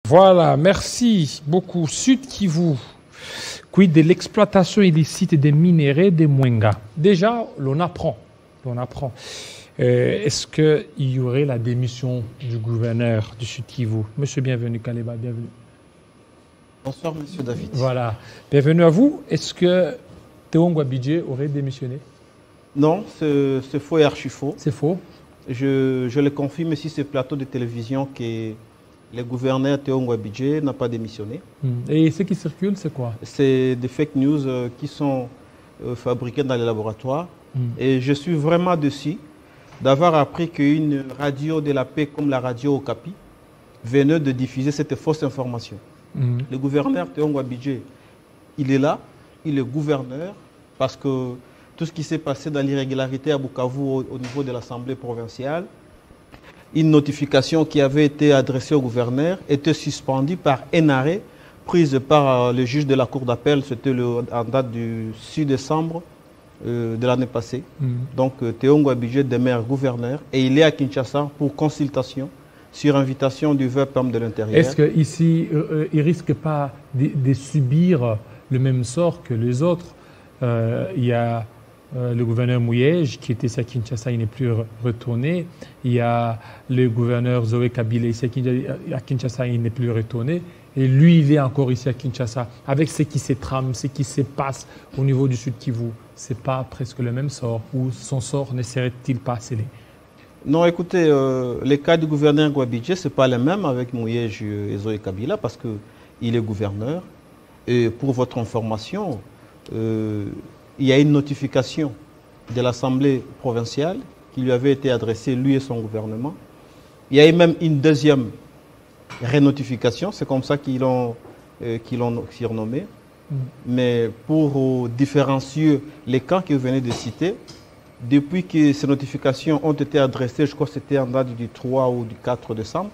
Voilà, merci beaucoup. Sud Kivu, quid de l'exploitation illicite des minéraux des Mwenga. Déjà, l'on apprend. Est-ce qu'il y aurait la démission du gouverneur du Sud Kivu? Monsieur, bienvenue, Kaleba, bienvenue. Bonsoir, monsieur David. Voilà, bienvenue à vous. Est-ce que Théo Ngouabidje aurait démissionné? Non, c'est faux et archi faux. C'est faux. Je le confirme ici sur ce plateau de télévision que le gouverneur Théo Ngouabidje n'a pas démissionné. Et ce qui circule, c'est quoi? C'est des fake news qui sont fabriquées dans les laboratoires. Et je suis vraiment déçu d'avoir appris qu'une radio de la paix comme la radio Okapi venait de diffuser cette fausse information. Le gouverneur Théo Ngouabidje, il est là, il est gouverneur, parce que tout ce qui s'est passé dans l'irrégularité à Bukavu au niveau de l'Assemblée provinciale, une notification qui avait été adressée au gouverneur était suspendue par un arrêt prise par le juge de la Cour d'appel, c'était en date du 6 décembre de l'année passée. Donc Théo Ngouabidje demeure gouverneur et il est à Kinshasa pour consultation sur invitation du VEPAM de l'Intérieur. Est-ce qu'ici, il ne risque pas de subir le même sort que les autres? Il y a le gouverneur Mouyej qui était ici à Kinshasa, il n'est plus retourné. Il y a le gouverneur Zoé Kabila ici à Kinshasa, il n'est plus retourné. Et lui, il est encore ici à Kinshasa. Avec ce qui se trame, ce qui se passe au niveau du Sud Kivu, ce n'est pas presque le même sort? Ou son sort ne serait-il pas scellé? Non, écoutez, les cas du gouverneur Ngouabidje, ce n'est pas le même avec Mouyej et Zoé Kabila parce qu'il est gouverneur. Et pour votre information, il y a une notification de l'Assemblée provinciale qui lui avait été adressée, lui et son gouvernement. Il y a eu même une deuxième rénotification, c'est comme ça qu'ils l'ont surnommé. Mais pour différencier les cas que vous venez de citer, depuis que ces notifications ont été adressées, je crois que c'était en date du 3 ou du 4 décembre,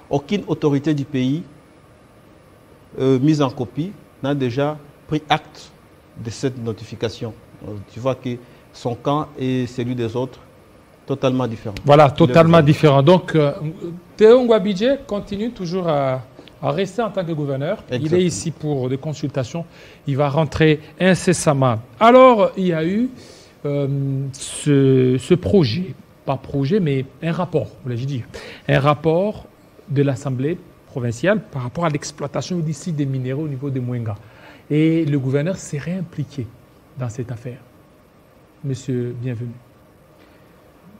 aucune autorité du pays mise en copie n'a déjà pris acte de cette notification. Tu vois que son camp et celui des autres, totalement différents. Voilà, totalement différents. Donc, Théo Ngouabidje continue toujours à rester en tant que gouverneur. Exactement. Il est ici pour des consultations. Il va rentrer incessamment. Alors, il y a eu ce projet, pas projet, mais un rapport, voulais-je dire, un rapport de l'Assemblée provinciale par rapport à l'exploitation illicite des minéraux au niveau des Mwenga. Et le gouverneur serait impliqué dans cette affaire. Monsieur, bienvenue.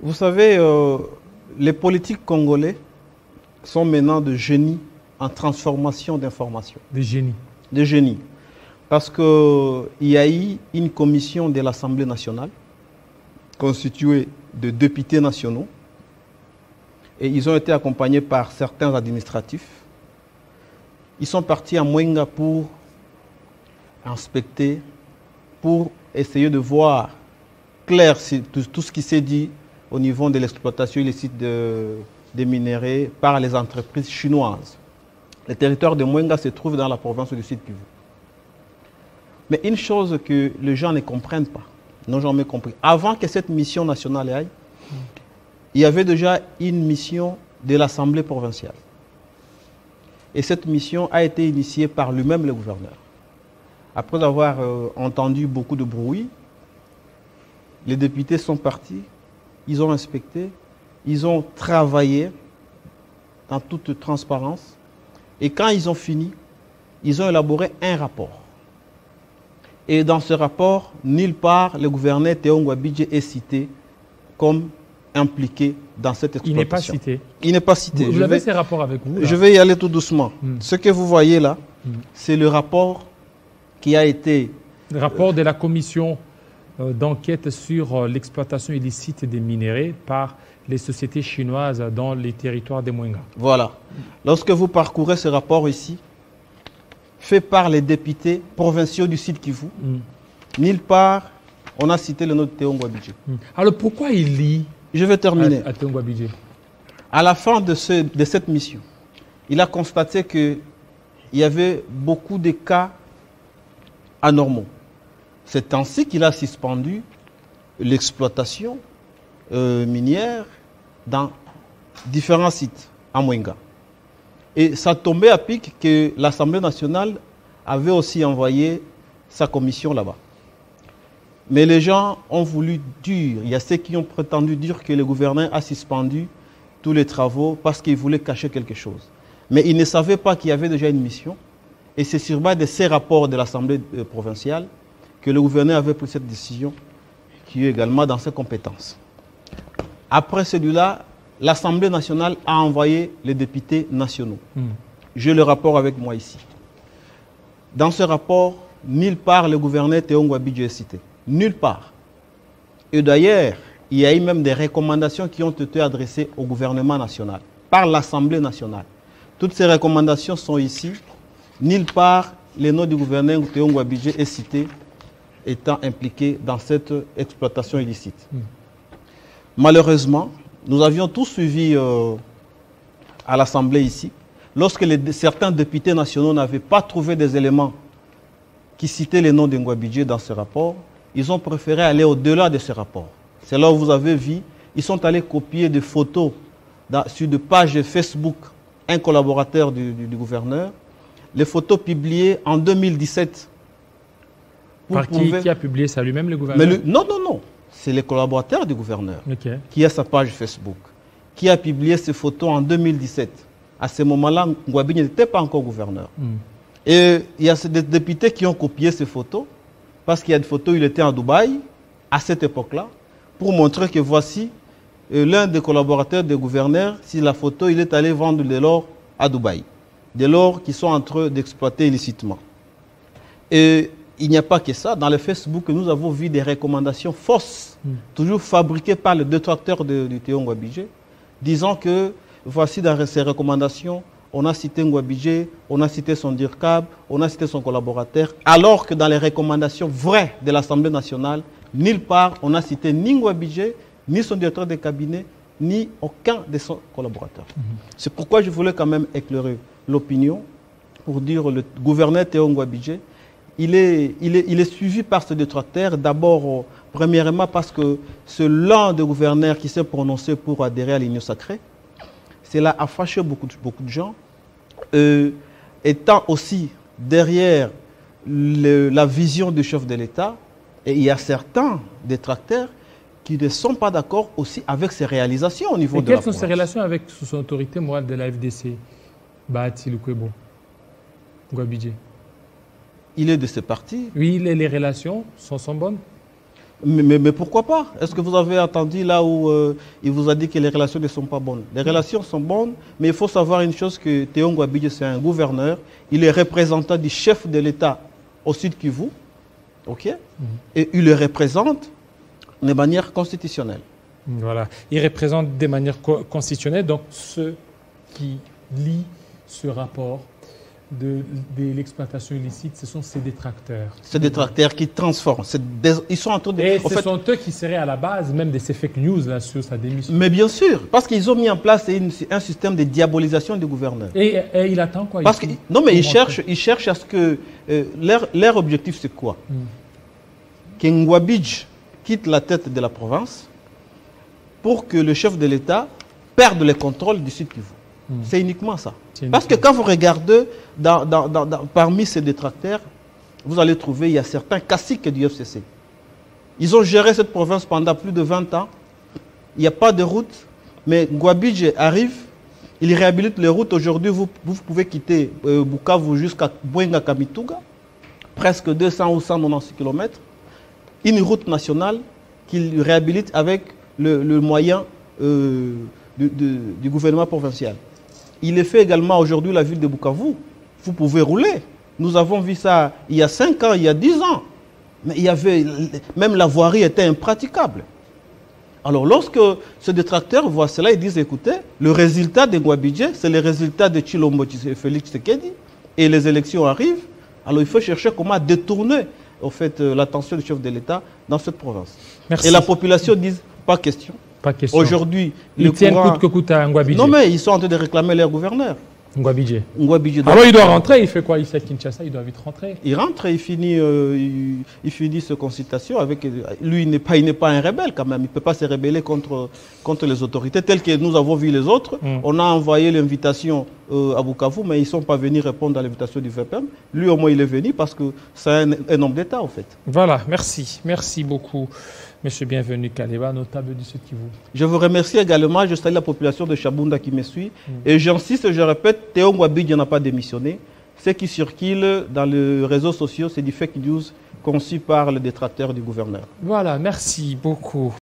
Vous savez, les politiques congolais sont maintenant de génies en transformation d'informations. Des génies. Des génies. Parce qu'il y a eu une commission de l'Assemblée nationale constituée de députés nationaux et ils ont été accompagnés par certains administratifs. Ils sont partis à Mwenga pour inspecter, pour essayer de voir clair tout ce qui s'est dit au niveau de l'exploitation illicite des minéraux par les entreprises chinoises. Le territoire de Mwenga se trouve dans la province du Sud Kivu. Mais une chose que les gens ne comprennent pas, n'ont jamais compris, avant que cette mission nationale aille, il y avait déjà une mission de l'Assemblée provinciale. Et cette mission a été initiée par lui-même le gouverneur. Après avoir entendu beaucoup de bruit, les députés sont partis, ils ont inspecté, ils ont travaillé en toute transparence. Et quand ils ont fini, ils ont élaboré un rapport. Et dans ce rapport, nulle part le gouverneur Théo Ngouabidje est cité comme impliqué dans cette exploitation. Il n'est pas cité. Il n'est pas cité. Vous avez ces rapports avec vous là? Je vais y aller tout doucement. Ce que vous voyez là, c'est le rapport qui a été... Le rapport de la commission d'enquête sur l'exploitation illicite des minéraux par les sociétés chinoises dans les territoires des Mwenga. Voilà. Lorsque vous parcourez ce rapport ici, fait par les députés provinciaux du Sud Kivu, nulle part on a cité le nom de Théo Ngouabidje. Alors pourquoi il lit? Je vais terminer. À Théo Ngouabidje. À la fin de cette mission, il a constaté qu'il y avait beaucoup de cas anormaux. C'est ainsi qu'il a suspendu l'exploitation minière dans différents sites à Mwenga. Et ça tombait à pic que l'Assemblée nationale avait aussi envoyé sa commission là-bas. Mais les gens ont voulu dire, il y a ceux qui ont prétendu dire que le gouverneur a suspendu tous les travaux parce qu'il voulait cacher quelque chose. Mais ils ne savaient pas qu'il y avait déjà une mission. Et c'est sur base de ces rapports de l'Assemblée provinciale que le gouverneur avait pris cette décision, qui est également dans ses compétences. Après celui-là, l'Assemblée nationale a envoyé les députés nationaux. J'ai le rapport avec moi ici. Dans ce rapport, nulle part le gouverneur Théo Ngouabidje est cité. Nulle part. Et d'ailleurs, il y a eu même des recommandations qui ont été adressées au gouvernement national, par l'Assemblée nationale. Toutes ces recommandations sont ici. Nulle part, le nom du gouverneur Théo Ngouabidje est cité étant impliqué dans cette exploitation illicite. Malheureusement, nous avions tous suivi à l'Assemblée ici, lorsque certains députés nationaux n'avaient pas trouvé des éléments qui citaient les noms de Ngouabidje dans ce rapport, ils ont préféré aller au-delà de ce rapport. C'est là où vous avez vu, ils sont allés copier des photos sur des pages Facebook, un collaborateur du gouverneur, les photos publiées en 2017. Par qui a publié ça lui-même, le gouverneur? Non. C'est les collaborateurs du gouverneur qui a sa page Facebook, qui a publié ces photos en 2017. À ce moment-là, Ngouabidje n'était pas encore gouverneur. Et il y a des députés qui ont copié ces photos, parce qu'il y a des photos où il était à Dubaï, à cette époque-là, pour montrer que voici l'un des collaborateurs du gouverneur, si la photo, il est allé vendre de l'or à Dubaï. De l'or qui sont en train d'exploiter illicitement. Et il n'y a pas que ça. Dans le Facebook, nous avons vu des recommandations fausses, toujours fabriquées par les détracteurs du Théo Ngouabidje, disant que voici dans ces recommandations, on a cité Ngouabidje, on a cité son DIRCAB, on a cité son collaborateur, alors que dans les recommandations vraies de l'Assemblée nationale, nulle part on a cité ni Ngouabidje, ni son directeur de cabinet, ni aucun de ses collaborateurs. C'est pourquoi je voulais quand même éclairer l'opinion pour dire le gouverneur Théo Ngouabidje, il est suivi par ce détracteur, d'abord, premièrement parce que c'est l'un des gouverneurs qui s'est prononcé pour adhérer à l'Union sacrée. Cela a fâché beaucoup de gens, étant aussi derrière la vision du chef de l'État. Et il y a certains détracteurs qui ne sont pas d'accord aussi avec ses réalisations au niveau de la province. Quelles sont ses relations avec son autorité morale de la FDC, Bahati Lukwebo, Ngouabidje? Il est de ce parti. Oui, les relations sont bonnes. Mais pourquoi pas? Est-ce que vous avez entendu là où il vous a dit que les relations ne sont pas bonnes? Les relations sont bonnes, mais il faut savoir une chose, que Théo Ngouabidje, c'est un gouverneur. Il est représentant du chef de l'État au Sud Kivu. Et il le représente de manière constitutionnelle. Voilà. Il représente de manière constitutionnelle. Donc, ceux qui lisent ce rapport de l'exploitation illicite, ce sont ces détracteurs. Ces détracteurs qui transforment. Ils sont en train de... Et ce sont eux qui seraient à la base même de ces fake news là, sur sa démission. Mais bien sûr, parce qu'ils ont mis en place un système de diabolisation du gouverneur. Et il attend quoi? Parce non, mais ils cherchent à ce que... leur objectif, c'est quoi? Que Ngouabidje quitte la tête de la province pour que le chef de l'État perde le contrôle du Sud Kivu. C'est uniquement ça. Parce que quand vous regardez parmi ces détracteurs, vous allez trouver, il y a certains caciques du FCC. Ils ont géré cette province pendant plus de 20 ans. Il n'y a pas de route. Mais Ngouabidje arrive, il réhabilite les routes. Aujourd'hui, vous pouvez quitter Bukavu jusqu'à Bouenga Kamituga, presque 200 ou 190 km. Une route nationale qu'il réhabilite avec le moyen du gouvernement provincial. Il est fait également aujourd'hui la ville de Bukavu. Vous pouvez rouler. Nous avons vu ça il y a 5 ans, il y a 10 ans. Mais il y avait, même la voirie était impraticable. Alors lorsque ce détracteur voit cela, ils disent, écoutez, le résultat de Ngouabidje, c'est le résultat de Tshilombo Félix Tshisekedi, et les élections arrivent, alors il faut chercher comment détourner au fait, l'attention du chef de l'État dans cette province. Merci. Et la population dit, pas question. Pas question. Aujourd'hui, ils tiennent coûte que coûte à Ngouabidje. Non, mais ils sont en train de réclamer leur gouverneur. Ngouabidje. Ngouabidje. Alors il doit rentrer, il fait quoi ici à Kinshasa? Il doit vite rentrer. Il rentre et il finit ses consultations avec... Lui, il n'est pas un rebelle quand même. Il ne peut pas se rebeller contre les autorités telles que nous avons vu les autres. On a envoyé l'invitation à Bukavu, mais ils ne sont pas venus répondre à l'invitation du VPM. Lui, au moins, il est venu parce que c'est un homme d'État, en fait. Voilà, merci. Merci beaucoup, Monsieur Bienvenu Kaleba, notable du Sud Kivu. Je vous remercie également. Je salue la population de Chabunda qui me suit. Et j'insiste, je répète, Théo Ngouabidje n'a pas démissionné. Ce qui circule dans les réseaux sociaux, c'est du fake news conçu par le détracteur du gouverneur. Voilà, merci beaucoup.